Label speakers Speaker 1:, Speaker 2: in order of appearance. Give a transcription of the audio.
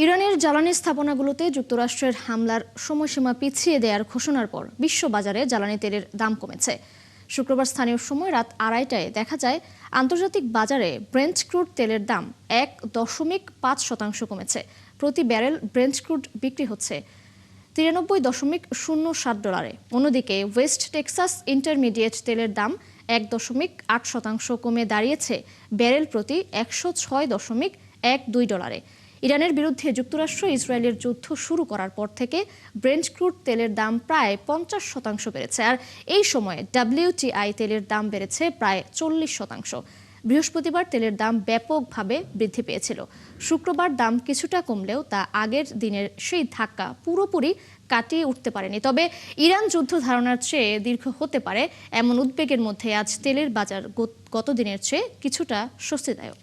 Speaker 1: ইরানের জ্বালানি স্থাপনাগুলোতে যুক্তরাষ্ট্রের হামলার সময়সীমা পিছিয়ে দেওয়ার ঘোষণার পর বিশ্ববাজারে জ্বালানি তেলের দাম কমেছে। শুক্রবার স্থানীয় সময় রাত 2:30টায় দেখা যায় আন্তর্জাতিক বাজারে ব্রেন্ট ক্রুড তেলের দাম 1.5% কমেছে। প্রতি ব্যারেল ব্রেন্ট ক্রুড বিক্রি হচ্ছে $93.07। অন্যদিকে ওয়েস্ট টেক্সাস ইন্টারমিডিয়েট তেলের দাম 1.8% কমে দাঁড়িয়েছে ব্যারেল প্রতি $106.12। ইরানের বিরুদ্ধে যুক্তরাষ্ট্র ইসরায়েলের যুদ্ধ শুরু করার পর থেকে ব্রেন্ট ক্রুড তেলের দাম প্রায় 50% বেড়েছে, আর এই সময়ে WTI তেলের দাম বেড়েছে প্রায় 40%। বৃহস্পতিবার তেলের দাম ব্যাপকভাবে বৃদ্ধি পেয়েছিল। শুক্রবার দাম কিছুটা কমলেও তা আগের দিনের সেই ধাক্কা পুরোপুরি কাটিয়ে উঠতে পারেনি। তবে ইরান যুদ্ধ ধারণার চেয়ে দীর্ঘ হতে পারে এমন উদ্বেগের মধ্যে আজ তেলের বাজার গত দিনের চেয়ে কিছুটা স্বস্তিদায়ক।